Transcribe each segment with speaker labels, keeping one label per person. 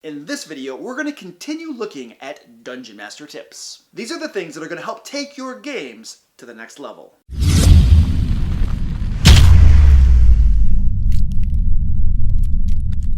Speaker 1: In this video, we're going to continue looking at Dungeon Master tips. These are the things that are going to help take your games to the next level.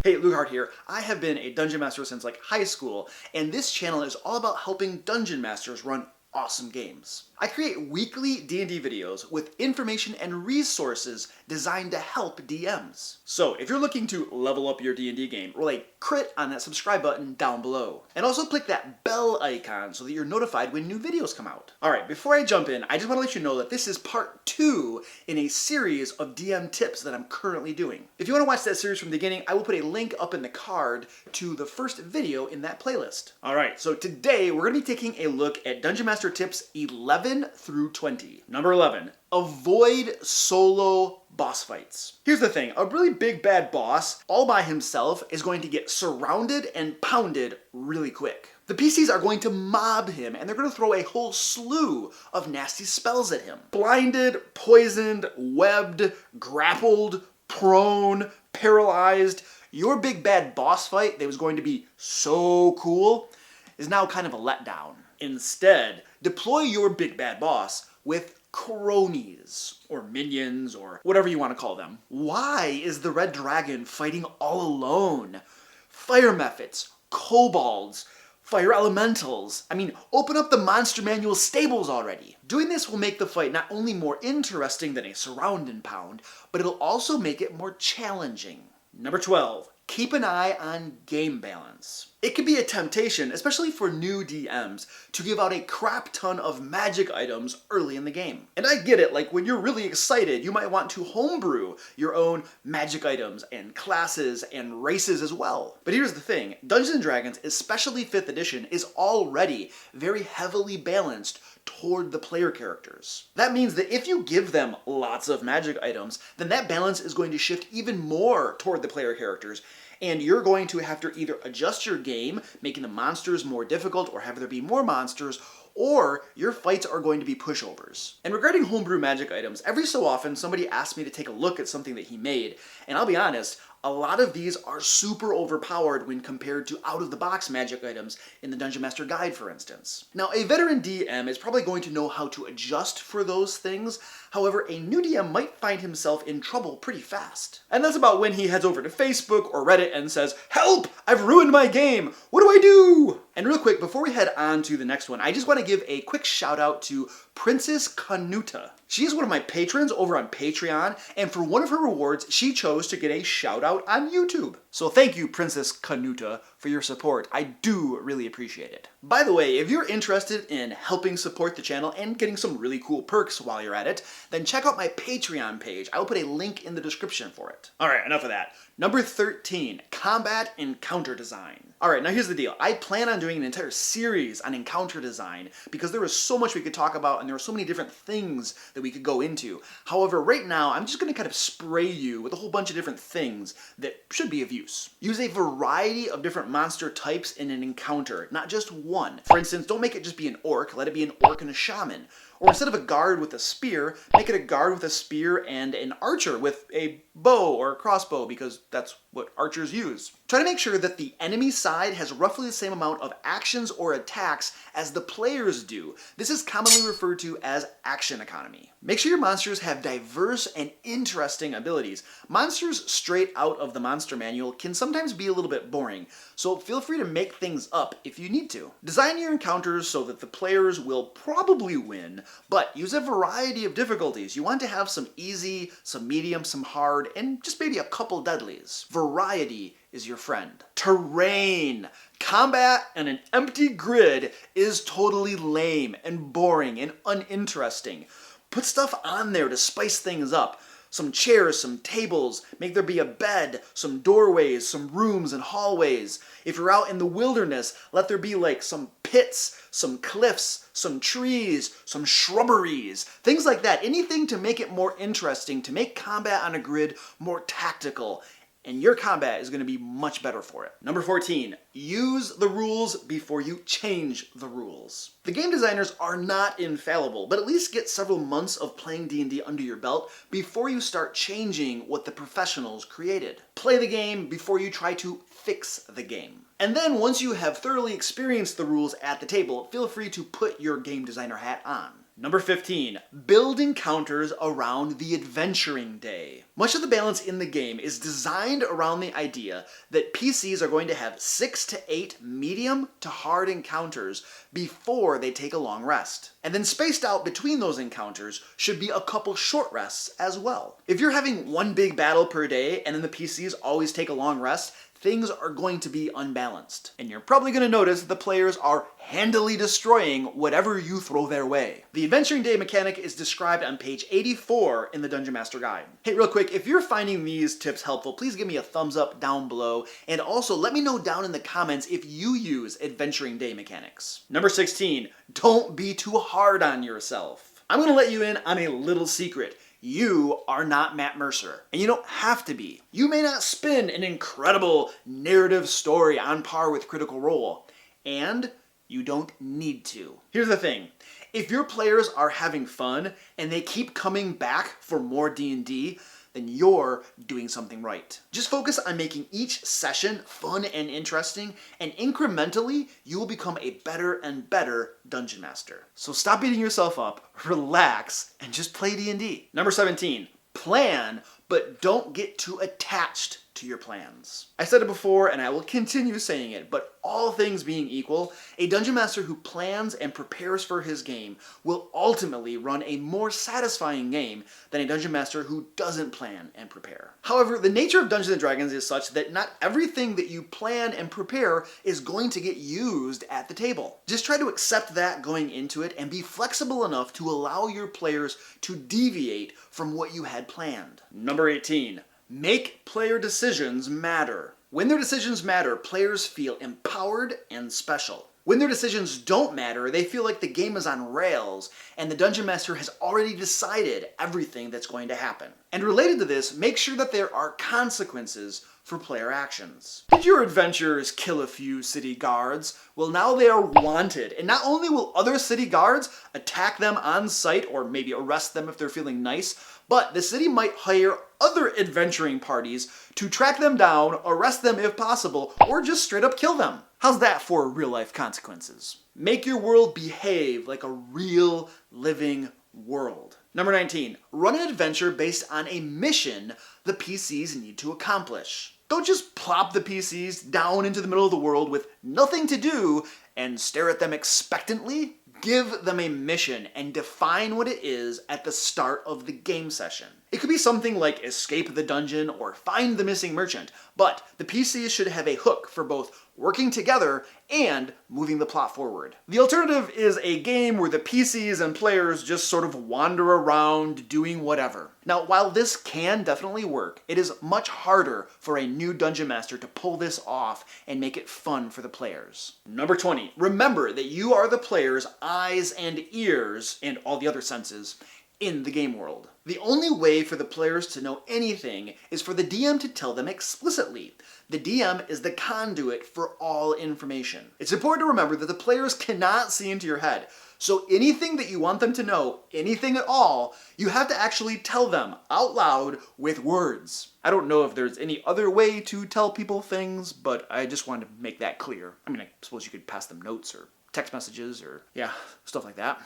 Speaker 1: Hey, Lughart here. I have been a Dungeon Master since high school, and this channel is all about helping Dungeon Masters run awesome games. I create weekly D&D videos with information and resources designed to help DMs. So if you're looking to level up your D&D game, roll a crit on that subscribe button down below. And also click that bell icon so that you're notified when new videos come out. Alright, before I jump in, I just want to let you know that this is part 2 in a series of DM tips that I'm currently doing. If you want to watch that series from the beginning, I will put a link up in the card to the first video in that playlist. Alright, so today we're going to be taking a look at Dungeon Master tips 11 through 20. Number 11, avoid solo boss fights. Here's the thing, a really big bad boss all by himself is going to get surrounded and pounded really quick. The PCs are going to mob him and they're going to throw a whole slew of nasty spells at him. Blinded, poisoned, webbed, grappled, prone, paralyzed. Your big bad boss fight that was going to be so cool is now kind of a letdown. Instead, deploy your big bad boss with cronies, or minions, or whatever you want to call them. Why is the red dragon fighting all alone? Fire mephits, kobolds, fire elementals. I mean, open up the Monster Manual stables already. Doing this will make the fight not only more interesting than a surround and pound, but it'll also make it more challenging. Number 12. Keep an eye on game balance. It can be a temptation, especially for new DMs, to give out a crap ton of magic items early in the game. And I get it, when you're really excited, you might want to homebrew your own magic items and classes and races as well. But here's the thing, Dungeons & Dragons, especially 5th edition, is already very heavily balanced toward the player characters. That means that if you give them lots of magic items, then that balance is going to shift even more toward the player characters, and you're going to have to either adjust your game, making the monsters more difficult or have there be more monsters, or your fights are going to be pushovers. And regarding homebrew magic items, every so often somebody asks me to take a look at something that he made, and I'll be honest, a lot of these are super overpowered when compared to out-of-the-box magic items in the Dungeon Master Guide, for instance. Now, a veteran DM is probably going to know how to adjust for those things. However, a new DM might find himself in trouble pretty fast. And that's about when he heads over to Facebook or Reddit and says, "Help! I've ruined my game! What do I do?" And real quick, before we head on to the next one, I just want to give a quick shout out to Princess Kanuta. She is one of my patrons over on Patreon, and for one of her rewards, she chose to get a shout out on YouTube. So thank you, Princess Kanuta, for your support. I do really appreciate it. By the way, if you're interested in helping support the channel and getting some really cool perks while you're at it, then check out my Patreon page. I will put a link in the description for it. Alright, enough of that. Number 13, combat encounter design. Alright, now here's the deal. I plan on doing an entire series on encounter design because there was so much we could talk about and there were so many different things that we could go into. However, right now, I'm just going to kind of spray you with a whole bunch of different things that should be of use. Use a variety of different monster types in an encounter, not just one. For instance, don't make it just be an orc, let it be an orc and a shaman. Or instead of a guard with a spear, make it a guard with a spear and an archer with a bow or a crossbow, because that's what archers use. Try to make sure that the enemy side has roughly the same amount of actions or attacks as the players do. This is commonly referred to as action economy. Make sure your monsters have diverse and interesting abilities. Monsters straight out of the monster manual can sometimes be a little bit boring, so feel free to make things up if you need to. Design your encounters so that the players will probably win, but use a variety of difficulties. You want to have some easy, some medium, some hard, and just maybe a couple deadlies. Variety is your friend. Terrain. Combat on an empty grid is totally lame and boring and uninteresting. Put stuff on there to spice things up. Some chairs, some tables, make there be a bed, some doorways, some rooms and hallways. If you're out in the wilderness, let there be some pits, some cliffs, some trees, some shrubberies, things like that. Anything to make it more interesting, to make combat on a grid more tactical. And your combat is going to be much better for it. Number 14, use the rules before you change the rules. The game designers are not infallible, but at least get several months of playing D&D under your belt before you start changing what the professionals created. Play the game before you try to fix the game. And then once you have thoroughly experienced the rules at the table, feel free to put your game designer hat on. Number 15, build encounters around the adventuring day. Much of the balance in the game is designed around the idea that PCs are going to have 6 to 8 medium to hard encounters before they take a long rest. And then spaced out between those encounters should be a couple short rests as well. If you're having one big battle per day and then the PCs always take a long rest, things are going to be unbalanced. And you're probably going to notice that the players are handily destroying whatever you throw their way. The Adventuring Day mechanic is described on page 84 in the Dungeon Master Guide. Hey, real quick, if you're finding these tips helpful, please give me a thumbs up down below, and also let me know down in the comments if you use Adventuring Day mechanics. Number 16, don't be too hard on yourself. I'm going to let you in on a little secret. You are not Matt Mercer, and you don't have to be. You may not spin an incredible narrative story on par with Critical Role, and you don't need to. Here's the thing. If your players are having fun and they keep coming back for more D&D, then you're doing something right. Just focus on making each session fun and interesting, and incrementally, you will become a better and better Dungeon Master. So stop beating yourself up, relax, and just play D&D. Number 17, plan, but don't get too attached to your plans. I said it before, and I will continue saying it, but all things being equal, a Dungeon Master who plans and prepares for his game will ultimately run a more satisfying game than a Dungeon Master who doesn't plan and prepare. However, the nature of Dungeons & Dragons is such that not everything that you plan and prepare is going to get used at the table. Just try to accept that going into it and be flexible enough to allow your players to deviate from what you had planned. Number 18. Make player decisions matter. When their decisions matter, players feel empowered and special. When their decisions don't matter, they feel like the game is on rails and the Dungeon Master has already decided everything that's going to happen. And related to this, make sure that there are consequences for player actions. Did your adventurers kill a few city guards? Well, now they are wanted, and not only will other city guards attack them on sight or maybe arrest them if they're feeling nice, but the city might hire other adventuring parties to track them down, arrest them if possible, or just straight up kill them. How's that for real-life consequences? Make your world behave like a real, living world. Number 19, run an adventure based on a mission the PCs need to accomplish. Don't just plop the PCs down into the middle of the world with nothing to do and stare at them expectantly. Give them a mission and define what it is at the start of the game session. It could be something like escape the dungeon or find the missing merchant, but the PCs should have a hook for both working together and moving the plot forward. The alternative is a game where the PCs and players just sort of wander around doing whatever. Now, while this can definitely work, it is much harder for a new Dungeon Master to pull this off and make it fun for the players. Number 20, remember that you are the player's eyes and ears and all the other senses in the game world. The only way for the players to know anything is for the DM to tell them explicitly. The DM is the conduit for all information. It's important to remember that the players cannot see into your head, so anything that you want them to know, anything at all, you have to actually tell them out loud with words. I don't know if there's any other way to tell people things, but I just wanted to make that clear. I mean, I suppose you could pass them notes or text messages or, yeah, stuff like that.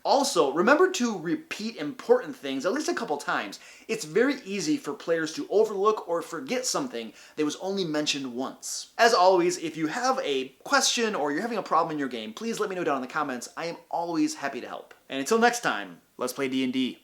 Speaker 1: Also, remember to repeat important things at least a couple times. It's very easy for players to overlook or forget something that was only mentioned once. As always, if you have a question or you're having a problem in your game, please let me know down in the comments. I am always happy to help. And until next time, let's play D&D.